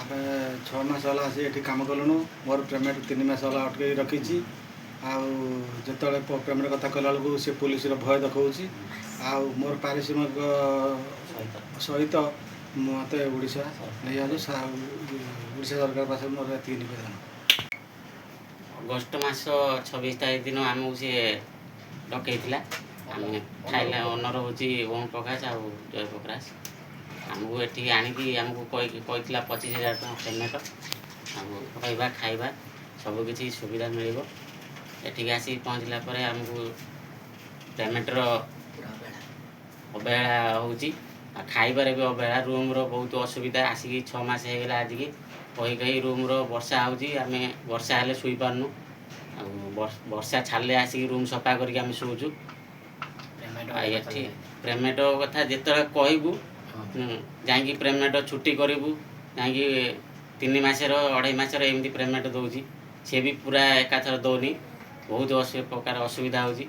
ଆମେ 6 ମାସ ହେଲା ଆସି ଏଠି କାମ କଲୁଣୁ। ମୋର ପେମେଣ୍ଟ 3 ମାସ ହେଲା ଅଟକେଇ ରଖିଛି। ଆଉ ଯେତେବେଳେ ପେମେଣ୍ଟ କଥା କଲା ବେଳକୁ ସେ ପୁଲିସର ଭୟ ଦେଖାଉଛି। ଆଉ ମୋର ପାରିଶ୍ରମିକ ସହିତ ମୋତେ ଓଡ଼ିଶା ନେଇଯାଆନ୍ତୁ। ଓଡ଼ିଶା ସରକାର ପାଖରେ ମୋର ଏତିକି ନିବେଦନ। ଅଗଷ୍ଟ ମାସ 26 ତାରିଖ ଦିନ ଆମକୁ ସିଏ ଡକେଇଥିଲା। ଆମେ ଖାଇଲା ଓନର ହେଉଛି ଓମ୍ ପ୍ରକାଶ ଆଉ ଜୟ ପ୍ରକାଶ। ଆମକୁ ଏଠିକି ଆଣିକି ଆମକୁ କହିଥିଲା 25,000 ଟଙ୍କା ପେମେଣ୍ଟ। ଆଉ ରହିବା ଖାଇବା ସବୁକିଛି ସୁବିଧା ମିଳିବ। ଏଠିକି ଆସିକି ପହଞ୍ଚିଲା ପରେ ଆମକୁ ପେମେଣ୍ଟର ଅବହେଳା ହେଉଛି। ଆଉ ଖାଇବାରେ ବି ଅବହେଳା, ରୁମ୍ର ବହୁତ ଅସୁବିଧା। ଆସିକି 6 ମାସ ହେଇଗଲା ଆଜିକି କହି ରୁମ୍ର ବର୍ଷା ହେଉଛି, ଆମେ ବର୍ଷା ହେଲେ ଶୋଇପାରୁନୁ। ଆଉ ବର୍ଷା ଛାଡ଼ିଲେ ଆସିକି ରୁମ୍ ସଫା କରିକି ଆମେ ଶୋଉଛୁ। ଆଉ ଏଠି ପେମେଣ୍ଟ କଥା ଯେତେବେଳେ କହିବୁ ଯାଇକି ପେମେଣ୍ଟ ଛୁଟି କରିବୁ, ଯାଇକି 3 ମାସର 2.5 ମାସର ଏମିତି ପେମେଣ୍ଟ ଦେଉଛି। ସିଏ ବି ପୁରା ଏକାଥର ଦେଉନି, ବହୁତ ପ୍ରକାର ଅସୁବିଧା ହେଉଛି।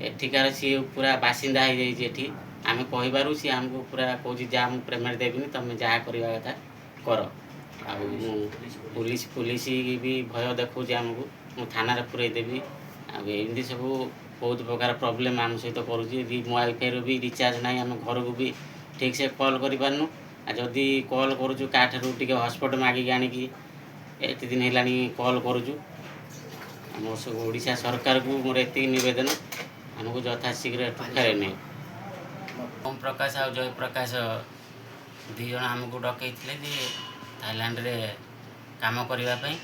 ଏଠିକାର ସିଏ ପୁରା ବାସିନ୍ଦା ହେଇଯାଇଛି ଏଠି। ଆମେ କହିବାରୁ ସିଏ ଆମକୁ ପୁରା କହୁଛି ଯାହା ମୁଁ ପେମେଣ୍ଟ ଦେବିନି, ତୁମେ ଯାହା କରିବା କଥା କର। ଆଉ ମୁଁ ପୁଲିସ ବି ଭୟ ଦେଖାଉଛି ଆମକୁ, ମୁଁ ଥାନାରେ ପୁରେଇ ଦେବି। ଆଉ ଏମିତି ସବୁ ବହୁତ ପ୍ରକାର ପ୍ରୋବ୍ଲେମ୍ ଆମ ସହିତ କରୁଛି। ମୋ ୱାଇଫାଇର ବି ରିଚାର୍ଜ ନାହିଁ, ଆମେ ଘରକୁ ବି ଠିକ୍ସେ କଲ୍ କରିପାରୁନୁ। ଆଉ ଯଦି କଲ୍ କରୁଛୁ କାହାଠାରୁ ଟିକେ ହଟସ୍ପଟ୍ ମାଗିକି ଆଣିକି ଏତେ ଦିନ ହେଲାଣି କଲ୍ କରୁଛୁ। ଆମ ଓଡ଼ିଶା ସରକାରକୁ ମୋର ଏତିକି ନିବେଦନ, ଆମକୁ ଯଥାଶୀଘ୍ର ଏଠୁ ଫେରାଇ ନେଇ। ଓମ୍ ପ୍ରକାଶ ଆଉ ଜୟ ପ୍ରକାଶ 2 ଜଣ ଆମକୁ ଡକେଇଥିଲେ ଯେ ଥାଇଲାଣ୍ଡରେ କାମ କରିବା ପାଇଁ।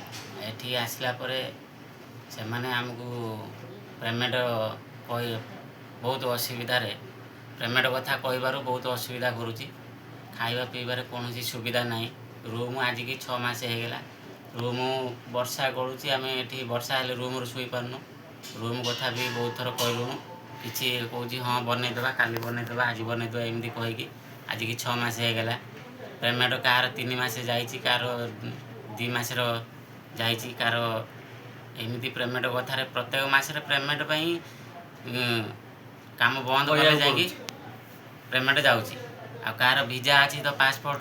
ଏଠି ଆସିଲା ପରେ ସେମାନେ ଆମକୁ ପେମେଣ୍ଟ ବହୁତ ଅସୁବିଧାରେ ପେମେଣ୍ଟ କଥା କହିବାରୁ ବହୁତ ଅସୁବିଧା କରୁଛି। ଖାଇବା ପିଇବାରେ କୌଣସି ସୁବିଧା ନାହିଁ। ରୁମ୍ ଆଜିକି 6 ମାସ ହେଇଗଲା। ରୁମ୍ ବର୍ଷା ଗଳୁଛି, ଆମେ ଏଠି ବର୍ଷା ହେଲେ ରୁମ୍ରୁ ଶୋଇପାରୁନୁ। ରୁମ୍ କଥା ବି ବହୁତ ଥର କହିଲୁଣୁ, କିଛି କହୁଛି ହଁ ବନେଇଦେବା, କାଲି ବନେଇଦେବା, ଆଜି ବନେଇଦେବା, ଏମିତି କହିକି ଆଜିକି 6 ମାସ ହେଇଗଲା। ପେମେଣ୍ଟ କାହାର 3 ମାସ ଯାଇଛି, କାହାର 2 ମାସର ଯାଇଛି, କାହାର ଏମିତି ପେମେଣ୍ଟ କଥାରେ ପ୍ରତ୍ୟେକ ମାସରେ ପେମେଣ୍ଟ ପାଇଁ କାମ ବନ୍ଦ କଲେ ଯାଇକି ପେମେଣ୍ଟ ଯାଉଛି। ଆଉ କାହାର ଭିଜା ଅଛି ତ ପାସପୋର୍ଟ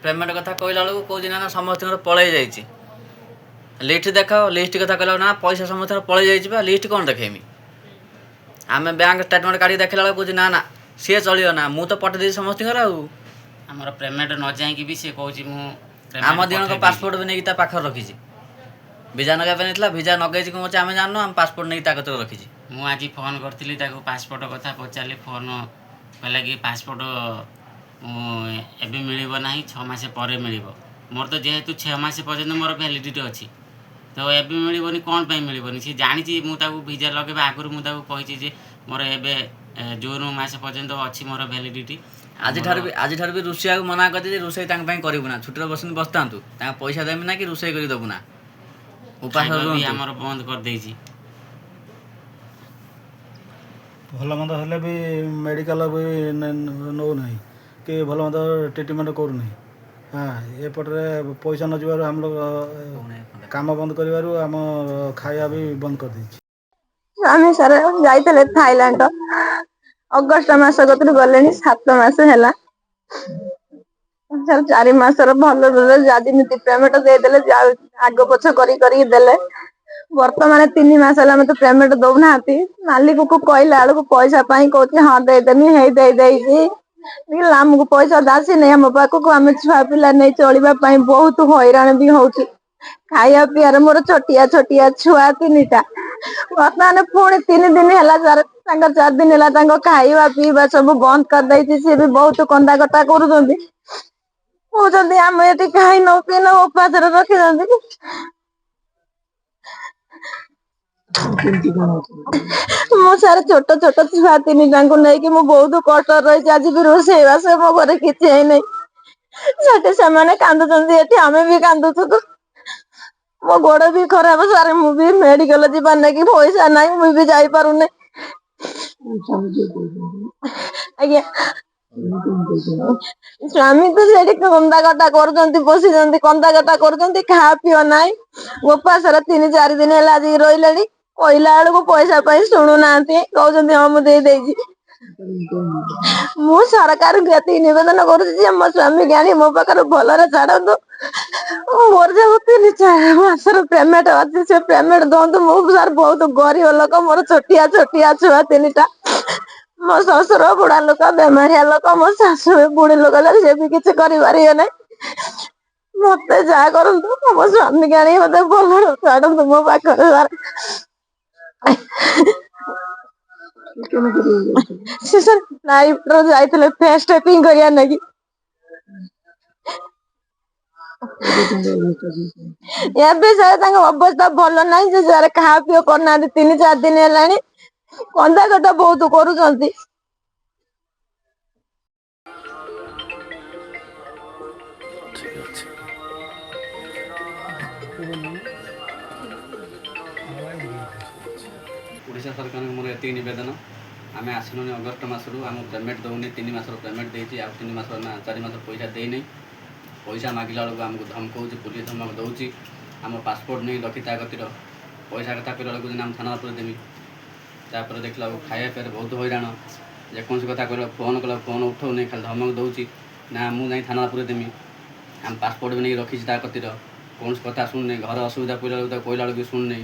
ପେମେଣ୍ଟ କଥା କହିଲା ବେଳକୁ କହୁଛି ନା ସମସ୍ତଙ୍କର ପଳେଇ ଯାଇଛି। ଲିଷ୍ଟ ଦେଖାଅ, ଲିଷ୍ଟ କଥା କହିଲା ନା ପଇସା ସମସ୍ତଙ୍କର ପଳେଇ ଯାଇଛି ବା, ଲିଷ୍ଟ କ'ଣ ଦେଖେଇମି? ଆମେ ବ୍ୟାଙ୍କ ଷ୍ଟେଟମେଣ୍ଟ କାଢ଼ିକି ଦେଖିଲା ବେଳକୁ କହୁଛି ନା ସିଏ ଚଳିବ ନା, ମୁଁ ତ ପଠେଇ ଦେଇଛି ସମସ୍ତଙ୍କର। ଆଉ ଆମର ପେମେଣ୍ଟ ନ ଯାଇକି ବି ସିଏ କହୁଛି ମୁଁ ଆମ 2 ଜଣଙ୍କ ପାସପୋର୍ଟ ବି ନେଇକି ତା ପାଖରେ ରଖିଛି। ଭିଜା ନଗାଇବା ପାଇଁ ନେଇଥିଲା, ଭିଜା ନଗେଇଛି କ'ଣ ଅଛି ଆମେ ଜାଣିନୁ, ଆମେ ପାସପୋର୍ଟ ନେଇକି ତା କତିରେ ରଖିଛି। ମୁଁ ଆଜି ଫୋନ୍ କରିଥିଲି ତାକୁ, ପାସପୋର୍ଟ କଥା ପଚାରିଲି। ଫୋନ୍ କହିଲା କି ପାସପୋର୍ଟ ଏବେ ମିଳିବ ନାହିଁ, 6 ମାସ ପରେ ମିଳିବ। ମୋର ତ ଯେହେତୁ 6 ମାସ ପର୍ଯ୍ୟନ୍ତ ମୋର ଭ୍ୟାଲିଡ଼ିଟି ଅଛି, ତ ଏବେ ମିଳିବନି। କ'ଣ ପାଇଁ ମିଳିବନି? ସେ ଜାଣିଛି ମୁଁ ତାକୁ ଭିଜା ଲଗାଇବା ଆଗରୁ ମୁଁ ତାକୁ କହିଛି ଯେ ମୋର ଏବେ ଜୁନ୍ ମାସ ପର୍ଯ୍ୟନ୍ତ ଅଛି ମୋର ଭ୍ୟାଲିଡ଼ିଟି। ଆଜିଠାରୁ ବି ରୋଷେଇଆକୁ ମନା କରିଛି ଯେ ରୋଷେଇ ତାଙ୍କ ପାଇଁ କରିବୁ ନା, ଛୁଟିରେ ବସିଥାନ୍ତୁ, ତାଙ୍କ ପଇସା ଦେବି ନା କି ରୋଷେଇ କରି ଦେବୁ ନା, ଉପାସ ବି ଆମର ବନ୍ଦ କରିଦେଇଛି। ଭଲ ମନ୍ଦ ହେଲେ ବି ମେଡ଼ିକାଲ ବି ନେଉନାହିଁ କି ଭଲ ମନ୍ଦ ଟ୍ରିଟମେଣ୍ଟ କରୁନାହିଁ। ଏପଟରେ ପଇସା ନ ଯିବାରୁ ଆମର କାମ ବନ୍ଦ କରିବାରୁ ଆମ ଖାଇବା ବି ବନ୍ଦ କରିଦେଇଛି। ଆମେ ସାର୍ ଯାଇଥିଲେ ଥାଇଲାଣ୍ଡ ଅଗଷ୍ଟ ମାସ କତରୁ ଗଲେଣି, 7 ମାସ ହେଲା। 4 ମାସର ଭଲ ଯେମିତି ପେମେଣ୍ଟ ଦେଇଦେଲେ, ଆଗ ପଛ କରିକି ଦେଲେ। ବର୍ତ୍ତମାନ 3 ମାସ ହେଲା ମତେ ପେମେଣ୍ଟ ଦଉନାହାନ୍ତି। ମାଲିକକୁ କହିଲା ବେଳକୁ ପଇସା ପାଇଁ କହୁଛି ହଁ ଦେଇଦେମି, ହେଇ ଦେଇଛି। ଆମକୁ ପଇସା ଆସିନି ଆମ ପାଖକୁ। ଆମେ ଛୁଆ ପିଲା ନେଇ ଚଳିବା ପାଇଁ ବହୁତ ହଇରାଣ ବି ହଉଛି। ଖାଇବା ପିଇବାରେ ମୋର ଛୋଟିଆ ଛୁଆ 3ଟା। ବର୍ତ୍ତମାନ ପୁଣି 3 ଦିନ ହେଲା ତାଙ୍କ 4 ଦିନ ହେଲା ତାଙ୍କ ଖାଇବା ପିଇବା ସବୁ ବନ୍ଦ କରିଦେଇଛି। ସିଏ ବି ବହୁତ କନ୍ଦା କଟା କରୁଛନ୍ତି, କହୁଛନ୍ତି ଆମେ ଏଠି ଖାଇ ନ ପିଇ ନ ଉପାସରେ ରଖିଛନ୍ତି। ମୁଁ ସାର୍ ଛୋଟ ଛୁଆ 3ଟାଙ୍କୁ ନେଇକି ମୁଁ ବହୁତ କଷ୍ଟରେ ରହିଛି। ଆଜି ବି ରୋଷେଇବାସ ମୋ ଘରେ କିଛି ହେଇନାହିଁ। ସେଠି ସେମାନେ କାନ୍ଦୁଛନ୍ତି, ଏଠି ଆମେ ବି କାନ୍ଦୁଛୁ। ମୋ ଗୋଡ ବି ଖରାପ ସାର୍, ମୁଁ ବି ମେଡିକାଲ ଯିବାର ନାଇଁ କି ପଇସା ନାହିଁ, ମୁଁ ବି ଯାଇପାରୁନି। ଆଜ୍ଞା, ସ୍ୱାମୀ ତ ସେଠି କନ୍ଦା କଟା କରୁଛନ୍ତି, ବସିଛନ୍ତି କନ୍ଦା କଟା କରୁଛନ୍ତି, ଖାଆ ପିଅ ନାହିଁ। ଉପାସରେ 3-4 ଦିନ ହେଲା ଆଜିକି ରହିଲେଣି। କହିଲା ବେଳକୁ ପଇସା ପାଇଁ ଶୁଣୁନାହାନ୍ତି, କହୁଛନ୍ତି ହଁ ମୁଁ ଦେଇଛି। ମୁଁ ସରକାରଙ୍କୁ ଏତିକି ନିବେଦନ କରୁଛି ଯେ ମୋ ସ୍ୱାମୀକି ଆଣି ମୋ ପାଖରେ ଭଲରେ ଛାଡନ୍ତୁ। ମୋର ଯୋଉ 3-4 ମାସର ପେମେଣ୍ଟ ଅଛି ସେ ପେମେଣ୍ଟ ଦିଅନ୍ତୁ। ମୁଁ ସାର୍ ବହୁତ ଗରିବ ଲୋକ, ମୋର ଛୋଟିଆ ଛୋଟିଆ ଛୁଆ 3ଟା। ମୋ ଶ୍ୱଶୁର ବୁଢା ଲୋକ, ବେମାରିଆ ଲୋକ, ମୋ ଶାଶୁ ବୁଢୀ ଲୋକ, ସେ ବି କିଛି କରିପାରିବେ ନାହିଁ। ମତେ ଯାହା କରନ୍ତୁ ମୋ ସ୍ୱାମୀକି ଆଣି ମତେ ଭଲରେ ଛାଡନ୍ତୁ ମୋ ପାଖରେ ସାର୍। ସେ ସାର୍ ନାଇଟ୍ର ଯାଇଥିଲେ ଫେସ୍ ଟ୍ୟାପିଂ କରିବା ଲାଗି। ଏବେ ସାର୍ ତାଙ୍କ ଅବସ୍ଥା ଭଲ ନାହିଁ। ସେ ସାର୍ ଖାଆ ପିଅ କରୁନାହାନ୍ତି 3-4 ଦିନ ହେଲାଣି। କନ୍ଦା କଟା ବହୁତ କରୁଛନ୍ତି। ଓଡ଼ିଶା ସରକାରଙ୍କୁ ମୋର ଏତିକି ନିବେଦନ, ଆମେ ଆସିଲୁଣି ଅଗଷ୍ଟ ମାସରୁ ଆମ ପେମେଣ୍ଟ ଦେଉନି। 3 ମାସର ପେମେଣ୍ଟ ଦେଇଛି, ଆଉ 3 ମାସ ନା 4 ମାସ ପଇସା ଦେଇନି। ପଇସା ମାଗିଲା ବେଳକୁ ଆମକୁ ଧମକଉଛି, ପୁଲିସ ଧମକ ଦେଉଛି। ଆମ ପାସପୋର୍ଟ ନେଇ ରଖି ତା କତିର ପଇସା କଥା କହିଲା ବେଳକୁ ଆମେ ଥାନା ଉପରେ ଦେବି। ତାପରେ ଦେଖିଲା ବେଳକୁ ଖାଇବା ପିଇବାରେ ବହୁତ ହଇରାଣ। ଯେକୌଣସି କଥା କହିଲା ଫୋନ୍ କଲା ଫୋନ୍ ଉଠାଉନି, ଖାଲି ଧମକ ଦେଉଛି ନା ମୁଁ ଯାଇ ଥାନା ଉପରେ ଦେବି। ଆମ ପାସପୋର୍ଟ ବି ନେଇ ରଖିଛି ତା କତିର, କୌଣସି କଥା ଶୁଣୁନି। ଘର ଅସୁବିଧା କହିଲା ବେଳକୁ ଶୁଣୁନି।